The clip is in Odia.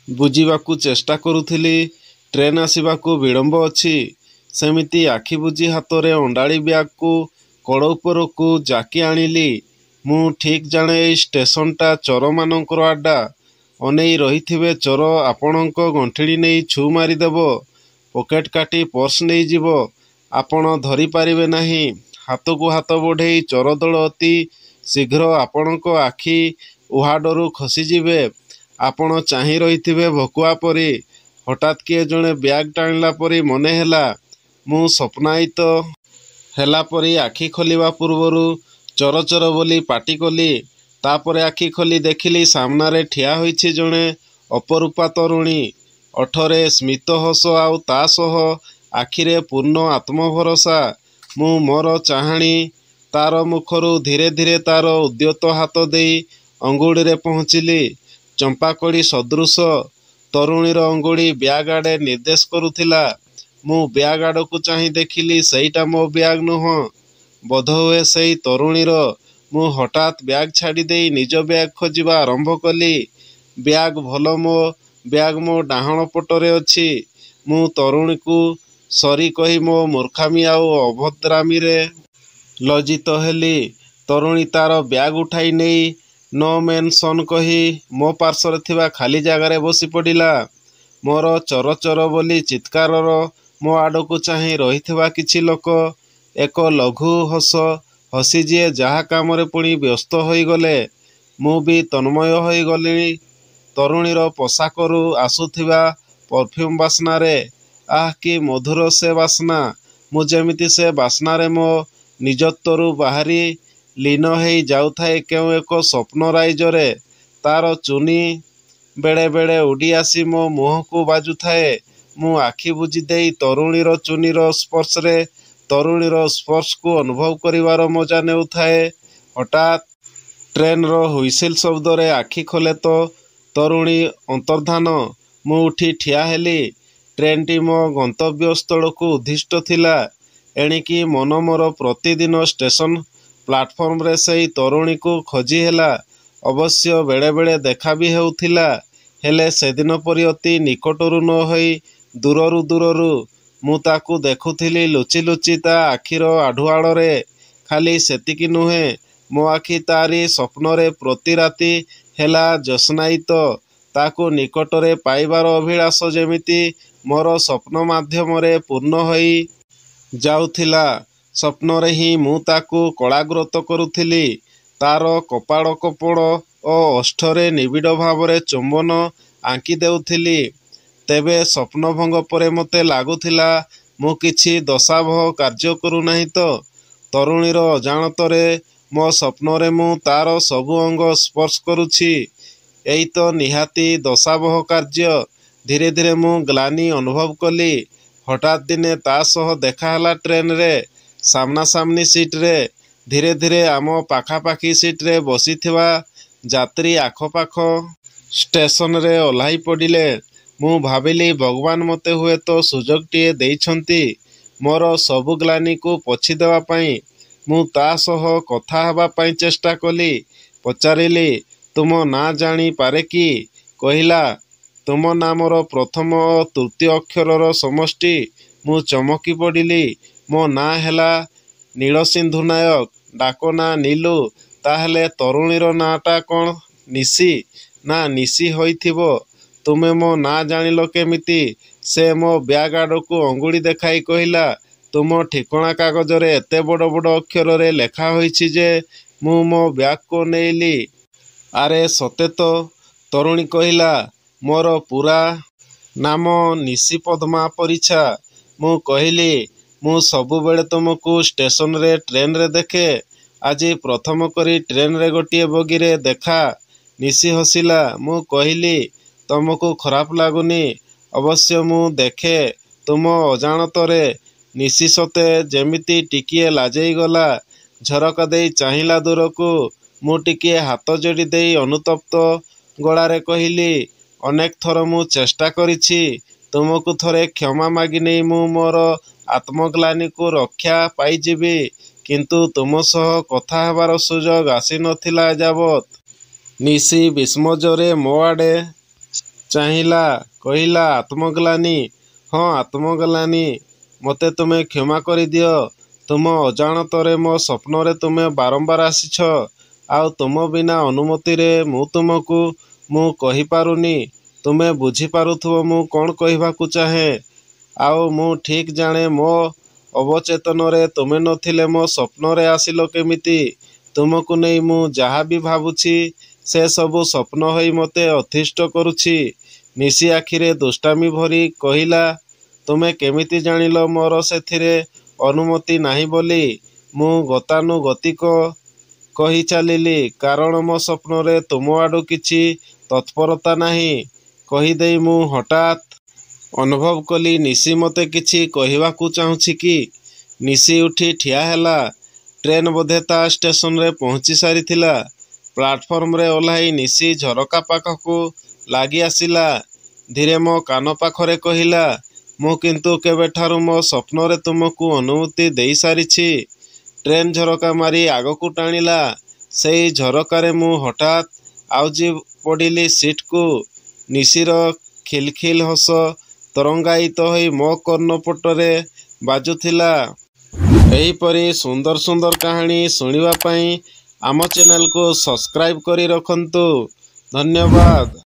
ବୁଝିବାକୁ ଚେଷ୍ଟା କରୁଥିଲି। ଟ୍ରେନ୍ ଆସିବାକୁ ବିଳମ୍ବ ଅଛି। ସେମିତି ଆଖି ବୁଜି ହାତରେ ଅଣ୍ଡାଳି ବ୍ୟାଗକୁ କଡ଼ ଉପରକୁ ଜାକି ଆଣିଲି। ମୁଁ ଠିକ୍ ଜାଣେ ଏଇ ଷ୍ଟେସନଟା ଚୋରମାନଙ୍କର ଆଡ୍ଡା। ଅନେଇ ରହିଥିବେ ଚୋର। ଆପଣଙ୍କ ଗଣ୍ଠିଡ଼ି ନେଇ ଛୁ ମାରିଦେବ, ପକେଟ କାଟି ପର୍ସ ନେଇଯିବ। ଆପଣ ଧରିପାରିବେ ନାହିଁ। ହାତକୁ ହାତ ବଢ଼େଇ ଚୋର ଦଳ ଅତି ଶୀଘ୍ର ଆପଣଙ୍କ ଆଖି ଉହାଡ଼ରୁ ଖସିଯିବେ। ଆପଣ ଚାହିଁ ରହିଥିବେ ଭକୁଆ ପରି। ହଠାତ୍ କିଏ ଜଣେ ବ୍ୟାଗ୍ ଟାଣିଲା ପରି ମନେ ହେଲା। ମୁଁ ସ୍ୱପ୍ନାୟିତ ହେଲା ପରି ଆଖି ଖୋଲିବା ପୂର୍ବରୁ ଚୋର ଚୋର ବୋଲି ପାଟି କଲି। ତାପରେ ଆଖି ଖୋଲି ଦେଖିଲି ସାମ୍ନାରେ ଠିଆ ହୋଇଛି ଜଣେ ଅପରୂପା ତରୁଣୀ। ଓଠରେ ସ୍ମିତ ହସ ଆଉ ତା ସହ ଆଖିରେ ପୂର୍ଣ୍ଣ ଆତ୍ମଭରସା। ମୁଁ ମୋର ଚାହାଣି ତାର ମୁଖରୁ ଧୀରେ ଧୀରେ ତାର ଉଦ୍ୟତ ହାତ ଦେଇ ଅଙ୍ଗୁଳିରେ ପହଞ୍ଚିଲି। ଚମ୍ପାକଳି ସଦୃଶ ତରୁଣୀର ଅଙ୍ଗୁଳି ବ୍ୟାଗ୍ ଆଡ଼େ ନିର୍ଦ୍ଦେଶ କରୁଥିଲା। ମୁଁ ବ୍ୟାଗ୍ ଆଡ଼କୁ ଚାହିଁ ଦେଖିଲି ସେଇଟା ମୋ ବ୍ୟାଗ୍ ନୁହଁ, ବୋଧହୁଏ ସେଇ ତରୁଣୀର। ମୁଁ ହଠାତ୍ ବ୍ୟାଗ୍ ଛାଡ଼ିଦେଇ ନିଜ ବ୍ୟାଗ୍ ଖୋଜିବା ଆରମ୍ଭ କଲି। ବ୍ୟାଗ୍ ଭଲ, ମୋ ବ୍ୟାଗ୍ ମୋ ଡାହାଣ ପଟରେ ଅଛି। ମୁଁ ତରୁଣୀକୁ ସରି କହି ମୋ ମୂର୍ଖାମି ଆଉ ଅଭଦ୍ରାମିରେ ଲଜ୍ଜିତ ହେଲି। ତରୁଣୀ ତାର ବ୍ୟାଗ୍ ଉଠାଇ ନେଇ ନୋ ମେନସନ୍ କହି ମୋ ପାର୍ଶ୍ୱରେ ଥିବା ଖାଲି ଜାଗାରେ ବସି ପଡ଼ିଲା। ମୋର ଚୋର ଚୋର ବୋଲି ଚିତ୍କାରର ମୋ ଆଡ଼କୁ ଚାହିଁ ରହିଥିବା କିଛି ଲୋକ ଏକ ଲଘୁ ହସ ହସି ଯିଏ ଯାହା କାମରେ ପୁଣି ବ୍ୟସ୍ତ ହୋଇଗଲେ। ମୁଁ ବି ତନ୍ମୟ ହୋଇଗଲି ତରୁଣୀର ପୋଷାକରୁ ଆସୁଥିବା ପରଫ୍ୟୁମ୍ ବାସ୍ନାରେ। ଆଃ, କି ମଧୁର ସେ ବାସ୍ନା! ମୁଁ ଯେମିତି ସେ ବାସ୍ନାରେ ମୋ ନିଜତ୍ୱରୁ ବାହାରି ଲୀନ ହେଇ ଯାଉଥାଏ କେଉଁ ଏକ ସ୍ୱପ୍ନ ରାଇଜରେ। ତାର ଚୁନି ବେଳେ ବେଳେ ଉଡ଼ି ଆସି ମୋ ମୁହଁକୁ ବାଜୁଥାଏ। ମୁଁ ଆଖି ବୁଜି ଦେଇ ତରୁଣୀର ଚୁନିର ସ୍ପର୍ଶରେ ତରୁଣୀର ସ୍ପର୍ଶକୁ ଅନୁଭବ କରିବାର ମଜା ନେଉଥାଏ। ହଠାତ୍ ଟ୍ରେନ୍‌ର ହୁଇସିଲ୍ ଶବ୍ଦରେ ଆଖି ଖୋଲେ ତ ତରୁଣୀ ଅନ୍ତର୍ଦ୍ଧାନ। ମୁଁ ଉଠି ଠିଆ ହେଲି। ଟ୍ରେନ୍‌ଟି ମୋ ଗନ୍ତବ୍ୟସ୍ଥଳକୁ ଉଦ୍ଦିଷ୍ଟ ଥିଲା। ଏଣିକି ମନ ମୋର ପ୍ରତିଦିନ ଷ୍ଟେସନ ପ୍ଲାଟଫର୍ମରେ ସେଇ ତରୁଣୀକୁ ଖୋଜି ହେଲା। ଅବଶ୍ୟ ବେଳେ ବେଳେ ଦେଖା ବି ହେଉଥିଲା, ହେଲେ ସେଦିନ ପରି ଅତି ନିକଟରୁ ନ ହୋଇ ଦୂରରୁ ଦୂରରୁ। ମୁଁ ତାକୁ ଦେଖୁଥିଲି ଲୁଚି ଲୁଚି ତା ଆଖିର ଆଢ଼ୁଆଳରେ। ଖାଲି ସେତିକି ନୁହେଁ, ମୋ ଆଖି ତାରି ସ୍ୱପ୍ନରେ ପ୍ରତି ରାତି ହେଲା ଜ୍ୟୋତ୍ସ୍ନାୟିତ। ତାକୁ ନିକଟରେ ପାଇବାର ଅଭିଳାଷ ଯେମିତି ମୋର ସ୍ୱପ୍ନ ମାଧ୍ୟମରେ ପୂର୍ଣ୍ଣ ହୋଇ ଯାଉଥିଲା। ସ୍ୱପ୍ନରେ ହିଁ ମୁଁ ତାକୁ କଳାଗ୍ରତ କରୁଥିଲି। ତାର କପାଳ କୋପଳ ଓ ଓଷ୍ଠରେ ନିବିଡ଼ ଭାବରେ ଚୁମ୍ବନ ଆଙ୍କି ଦେଉଥିଲି। ତେବେ ସ୍ୱପ୍ନଭଙ୍ଗ ପରେ ମୋତେ ଲାଗୁଥିଲା ମୁଁ କିଛି ଦୋଷାବହ କାର୍ଯ୍ୟ କରୁନାହିଁ ତ? ତରୁଣୀର ଅଜାଣତରେ ମୋ ସ୍ୱପ୍ନରେ ମୁଁ ତାର ସବୁ ଅଙ୍ଗ ସ୍ପର୍ଶ କରୁଛି। ଏଇ ତ ନିହାତି ଦୋଷାବହ କାର୍ଯ୍ୟ। ଧୀରେ ଧୀରେ ମୁଁ ଗ୍ଳାନି ଅନୁଭବ କଲି। ହଠାତ୍ ଦିନେ ତା ସହ ଦେଖା ହେଲା ଟ୍ରେନ୍‌ରେ, ସାମ୍ନାସାମ୍ନି ସିଟ୍‌ରେ। ଧୀରେ ଧୀରେ ଆମ ପାଖାପାଖି ସିଟ୍‌ରେ ବସିଥିବା ଯାତ୍ରୀ ଆଖପାଖ ଷ୍ଟେସନରେ ଓହ୍ଲାଇ ପଡ଼ିଲେ। ମୁଁ ଭାବିଲି ଭଗବାନ ମୋତେ ହୁଏତ ସୁଯୋଗଟିଏ ଦେଇଛନ୍ତି ମୋର ସବୁ ଗ୍ଳାନିକୁ ପୋଛିଦେବା ପାଇଁ। ମୁଁ ତା ସହ କଥା ହେବା ପାଇଁ ଚେଷ୍ଟା କଲି। ପଚାରିଲି, ତୁମ ନାଁ ଜାଣିପାରେ କି? କହିଲା, ତୁମ ନାମର ପ୍ରଥମ ଓ ତୃତୀୟ ଅକ୍ଷରର ସମଷ୍ଟି। ମୁଁ ଚମକି ପଡ଼ିଲି। ମୋ ନାଁ ହେଲା ନୀଳସିନ୍ଧୁ ନାୟକ। ଡାକ ନାଁ ନୀଲୁ। ତାହେଲେ ତରୁଣୀର ନାଁଟା କ'ଣ ନିଶି? ନା, ନିଶି ହୋଇଥିବ। ତୁମେ ମୋ ନାଁ ଜାଣିଲ କେମିତି? ସେ ମୋ ବ୍ୟାଗ୍ ଆଡ଼କୁ ଅଙ୍ଗୁଳି ଦେଖାଇ କହିଲା, ତୁମ ଠିକଣା କାଗଜରେ ଏତେ ବଡ଼ ବଡ଼ ଅକ୍ଷରରେ ଲେଖା ହୋଇଛି ଯେ ମୁଁ ମୋ ବ୍ୟାଗକୁ ଅନେଇଲି। ଆରେ ସତେ ତ! ତରୁଣୀ କହିଲା, ମୋର ପୂରା ନାମ ନିଶିପଦ୍ମା ପରିଛା। ମୁଁ କହିଲି, ମୁଁ ସବୁବେଳେ ତୁମକୁ ଷ୍ଟେସନରେ ଟ୍ରେନ୍‌ରେ ଦେଖେ। ଆଜି ପ୍ରଥମ କରି ଟ୍ରେନ୍‌ରେ ଗୋଟିଏ ବଗିରେ ଦେଖା। ନିଶି ହସିଲା। ମୁଁ କହିଲି, ତମକୁ ଖରାପ ଲାଗୁନି? ଅବଶ୍ୟ ମୁଁ ଦେଖେ ତୁମ ଅଜାଣତରେ। ନିଶି ସତେ ଯେମିତି ଟିକିଏ ଲାଜେଇଗଲା। ଝରକା ଦେଇ ଚାହିଁଲା ଦୂରକୁ। ମୁଁ ଟିକିଏ ହାତ ଯୋଡ଼ି ଦେଇ ଅନୁତପ୍ତ ଗଳାରେ କହିଲି, ଅନେକ ଥର ମୁଁ ଚେଷ୍ଟା କରିଛି ତୁମକୁ ଥରେ କ୍ଷମା ମାଗିନେଇ ମୁଁ ମୋର ଆତ୍ମଗ୍ଳାନିକୁ ରକ୍ଷା ପାଇଯିବି, କିନ୍ତୁ ତୁମ ସହ କଥା ହେବାର ସୁଯୋଗ ଆସି ନ ଥିଲା ଏଯାବତ୍। ନିଶି ବିସ୍ମୟରେ ମୋ ଆଡ଼େ ଚାହିଁଲା, କହିଲା, ଆତ୍ମଗ୍ଲାନି। ହଁ, ଆତ୍ମଗ୍ଲାନି। ମୋତେ ତୁମେ କ୍ଷମା କରିଦିଅ। ତୁମ ଅଜାଣତରେ ମୋ ସ୍ୱପ୍ନରେ ତୁମେ ବାରମ୍ବାର ଆସିଛ। ଆଉ ତୁମ ବିନା ଅନୁମତିରେ ମୁଁ କହିପାରୁନି। ତୁମେ ବୁଝିପାରୁଥିବ ମୁଁ କ'ଣ କହିବାକୁ ଚାହେଁ। ଆଉ ମୁଁ ଠିକ୍ ଜାଣେ ମୋ ଅବଚେତନରେ ତୁମେ ନଥିଲେ ମୋ ସ୍ୱପ୍ନରେ ଆସିଲ କେମିତି? ତୁମକୁ ନେଇ ମୁଁ ଯାହା ବି ଭାବୁଛି ସେ ସବୁ ସ୍ୱପ୍ନ ହୋଇ ମୋତେ ଅତିଷ୍ଠ କରୁଛି। ନିଶି ଆଖିରେ ଦୁଷ୍ଟାମି ଭରି କହିଲା, ତୁମେ କେମିତି ଜାଣିଲ ମୋର ସେଥିରେ ଅନୁମତି ନାହିଁ ବୋଲି? ମୁଁ ଗତାନୁଗତିକ କହି ଚାଲିଲି, କାରଣ ମୋ ସ୍ୱପ୍ନରେ ତୁମ ଆଡ଼ୁ କିଛି ତତ୍ପରତା ନାହିଁ। କହିଦେଇ ମୁଁ ହଠାତ୍ ଅନୁଭବ କଲି ନିଶି ମୋତେ କିଛି କହିବାକୁ ଚାହୁଁଛି କି? ନିଶି ଉଠି ଠିଆ ହେଲା। ଟ୍ରେନ୍ ବୋଧେ ତା ଷ୍ଟେସନରେ ପହଞ୍ଚି ସାରିଥିଲା। ପ୍ଲାଟଫର୍ମରେ ଓହ୍ଲାଇ ନିଶି ଝରକା ପାଖକୁ ଲାଗି ଆସିଲା। ଧୀରେ ମୋ କାନ ପାଖରେ କହିଲା, ମୁଁ କିନ୍ତୁ କେବେଠାରୁ ମୋ ସ୍ୱପ୍ନରେ ତୁମକୁ ଅନୁମତି ଦେଇସାରିଛି। ଟ୍ରେନ୍ ଝରକା ମାରି ଆଗକୁ ଟାଣିଲା। ସେଇ ଝରକାରେ ମୁଁ ହଠାତ୍ ଆଉଜି ପଡ଼ିଲି ସିଟ୍କୁ। ନିଶିର ଖିଲଖିଲ ହସ ତରଙ୍ଗାୟିତ ହୋଇ ମୋ କର୍ଣ୍ଣପଟରେ ବାଜୁଥିଲା। ଏହିପରି ସୁନ୍ଦର ସୁନ୍ଦର କାହାଣୀ ଶୁଣିବା ପାଇଁ ଆମ ଚ୍ୟାନେଲକୁ ସବସ୍କ୍ରାଇବ୍ କରି ରଖନ୍ତୁ। ଧନ୍ୟବାଦ।